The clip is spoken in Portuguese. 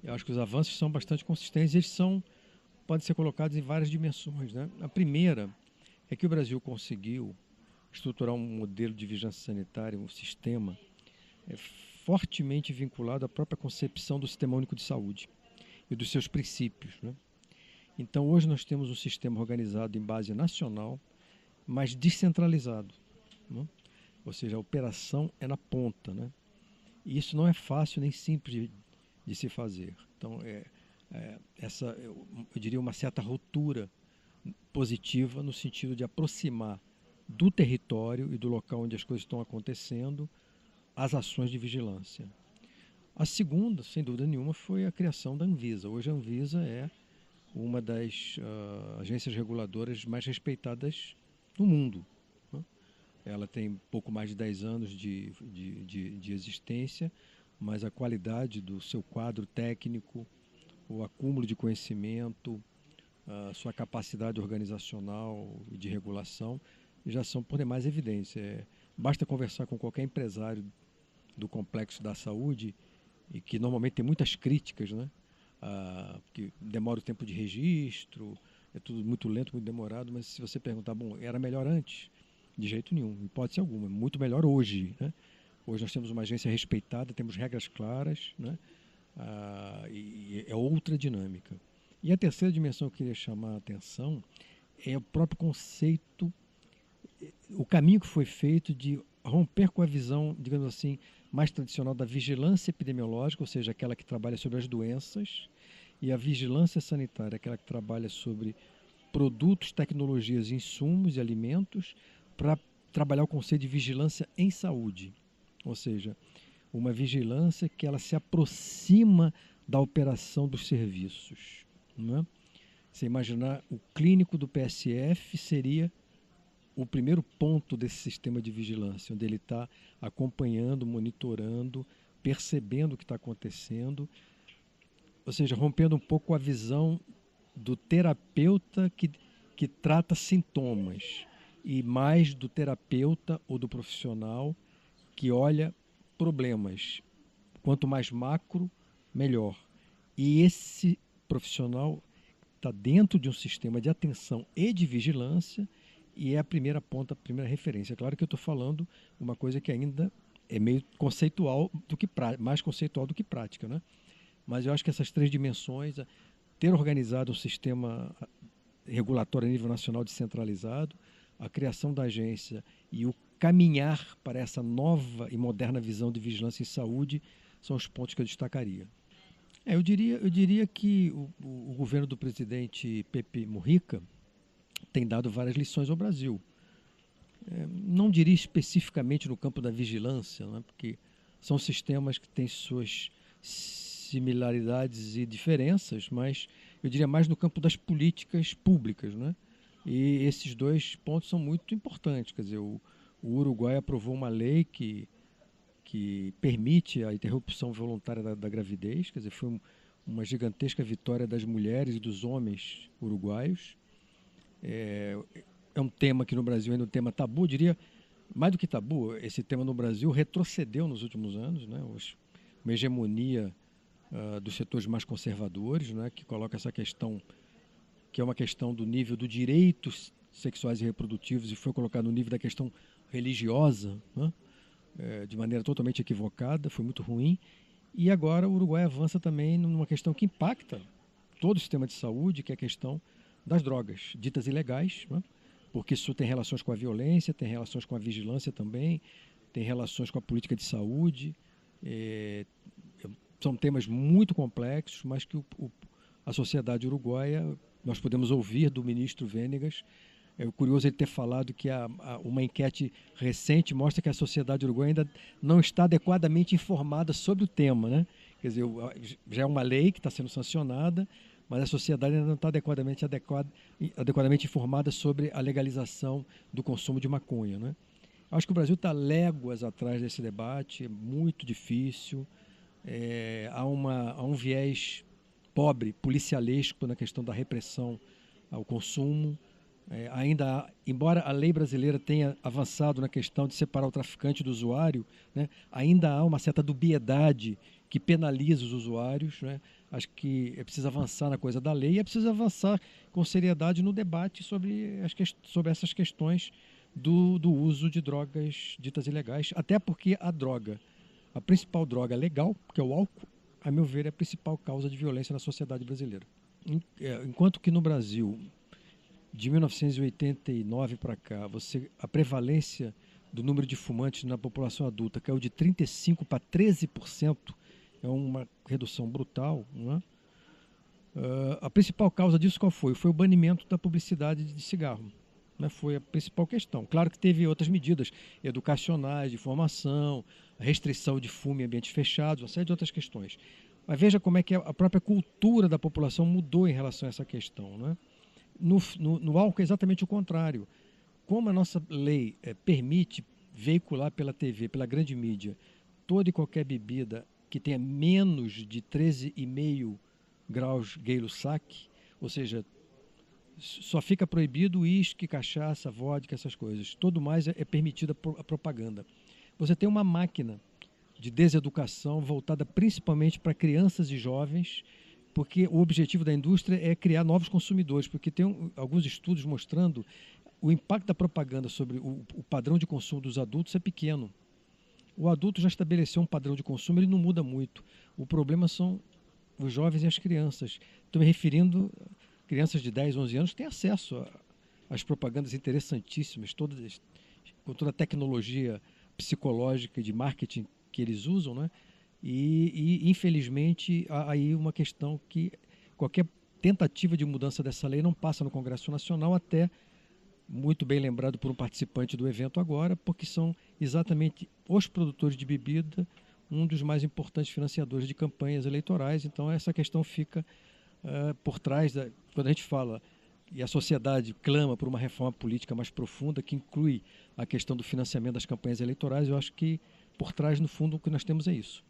Eu acho que os avanços são bastante consistentes, podem ser colocados em várias dimensões, né? A primeira é que o Brasil conseguiu estruturar um modelo de vigilância sanitária, um sistema fortemente vinculado à própria concepção do Sistema Único de Saúde e dos seus princípios, né? Então, hoje nós temos um sistema organizado em base nacional, mas descentralizado, né? Ou seja, a operação é na ponta, né? E isso não é fácil nem simples de se fazer. Então, eu diria, uma certa ruptura positiva no sentido de aproximar do território e do local onde as coisas estão acontecendo as ações de vigilância. A segunda, sem dúvida nenhuma, foi a criação da Anvisa. Hoje a Anvisa é uma das agências reguladoras mais respeitadas no mundo, né? Ela tem pouco mais de 10 anos de existência, mas a qualidade do seu quadro técnico, o acúmulo de conhecimento, a sua capacidade organizacional e de regulação já são por demais evidentes. Basta conversar com qualquer empresário do complexo da saúde, e que normalmente tem muitas críticas, né? Que demora o tempo de registro, é tudo muito lento, muito demorado, mas se você perguntar, bom, era melhor antes? De jeito nenhum, hipótese alguma, muito melhor hoje, né? Hoje nós temos uma agência respeitada, temos regras claras, né? E é outra dinâmica. E a terceira dimensão que eu queria chamar a atenção é o próprio conceito, o caminho que foi feito de romper com a visão, digamos assim, mais tradicional da vigilância epidemiológica, ou seja, aquela que trabalha sobre as doenças, e a vigilância sanitária, aquela que trabalha sobre produtos, tecnologias, insumos e alimentos, para trabalhar o conceito de vigilância em saúde. Ou seja, uma vigilância que ela se aproxima da operação dos serviços, não é? Você imaginar o clínico do PSF seria o primeiro ponto desse sistema de vigilância, onde ele está acompanhando, monitorando, percebendo o que está acontecendo, ou seja, rompendo um pouco a visão do terapeuta que trata sintomas e mais do terapeuta ou do profissional que olha problemas. Quanto mais macro, melhor. E esse profissional está dentro de um sistema de atenção e de vigilância e é a primeira ponta, a primeira referência. É claro que eu estou falando uma coisa que ainda é meio conceitual do que mais conceitual do que prática, né? Mas eu acho que essas três dimensões, ter organizado um sistema regulatório a nível nacional descentralizado, a criação da agência e o caminhar para essa nova e moderna visão de vigilância em saúde são os pontos que eu destacaria. Eu diria que o governo do presidente Pepe Mujica tem dado várias lições ao Brasil. Não diria especificamente no campo da vigilância, né, porque são sistemas que têm suas similaridades e diferenças, mas eu diria mais no campo das políticas públicas, né? E esses dois pontos são muito importantes. Quer dizer, o Uruguai aprovou uma lei que permite a interrupção voluntária da gravidez, quer dizer, foi uma gigantesca vitória das mulheres e dos homens uruguaios. É um tema que no Brasil ainda é um tema tabu, eu diria, mais do que tabu, esse tema no Brasil retrocedeu nos últimos anos, né? Uma hegemonia dos setores mais conservadores, né? Que coloca essa questão, que é uma questão do nível dos direitos sexuais e reprodutivos e foi colocado no nível da questão religiosa, né? De maneira totalmente equivocada, foi muito ruim. E agora o Uruguai avança também numa questão que impacta todo o sistema de saúde, que é a questão das drogas ditas ilegais, né? Porque isso tem relações com a violência, tem relações com a vigilância também, tem relações com a política de saúde. É, São temas muito complexos, mas que a sociedade uruguaia, nós podemos ouvir do ministro Venegas. É curioso ele ter falado que uma enquete recente mostra que a sociedade uruguaia ainda não está adequadamente informada sobre o tema, né? Quer dizer, já é uma lei que está sendo sancionada, mas a sociedade ainda não está adequadamente informada sobre a legalização do consumo de maconha, né? Acho que o Brasil está léguas atrás desse debate, é muito difícil. Há um viés pobre, policialesco na questão da repressão ao consumo. Embora a lei brasileira tenha avançado na questão de separar o traficante do usuário, né, ainda há uma certa dubiedade que penaliza os usuários, né? Acho que é preciso avançar na coisa da lei e é preciso avançar com seriedade no debate sobre essas questões do uso de drogas ditas ilegais, até porque a principal droga legal, que é o álcool, a meu ver, é a principal causa de violência na sociedade brasileira. Enquanto que no Brasil, de 1989 para cá, a prevalência do número de fumantes na população adulta caiu de 35% para 13%, é uma redução brutal. Não é? A principal causa disso qual foi? Foi o banimento da publicidade de cigarro. Né? Foi a principal questão. Claro que teve outras medidas educacionais, de formação, a restrição de fumo em ambientes fechados, uma série de outras questões. Mas veja como é que a própria cultura da população mudou em relação a essa questão. Né? No álcool é exatamente o contrário. Como a nossa lei permite veicular pela TV, pela grande mídia, toda e qualquer bebida que tenha menos de 13,5 graus Gay-Lussac, ou seja, só fica proibido uísque, cachaça, vodka, essas coisas. Todo mais é permitida a propaganda. Você tem uma máquina de deseducação voltada principalmente para crianças e jovens, porque o objetivo da indústria é criar novos consumidores, porque tem alguns estudos mostrando o impacto da propaganda sobre o padrão de consumo dos adultos é pequeno. O adulto já estabeleceu um padrão de consumo, ele não muda muito. O problema são os jovens e as crianças. Estou me referindo a crianças de 10, 11 anos que têm acesso às propagandas interessantíssimas, com toda a tecnologia psicológica e de marketing que eles usam, né? Infelizmente, há aí uma questão que qualquer tentativa de mudança dessa lei não passa no Congresso Nacional, até muito bem lembrado por um participante do evento agora, porque são exatamente os produtores de bebida um dos mais importantes financiadores de campanhas eleitorais. Então essa questão fica por trás quando a gente fala e a sociedade clama por uma reforma política mais profunda que inclui a questão do financiamento das campanhas eleitorais. Eu acho que por trás, no fundo, o que nós temos é isso.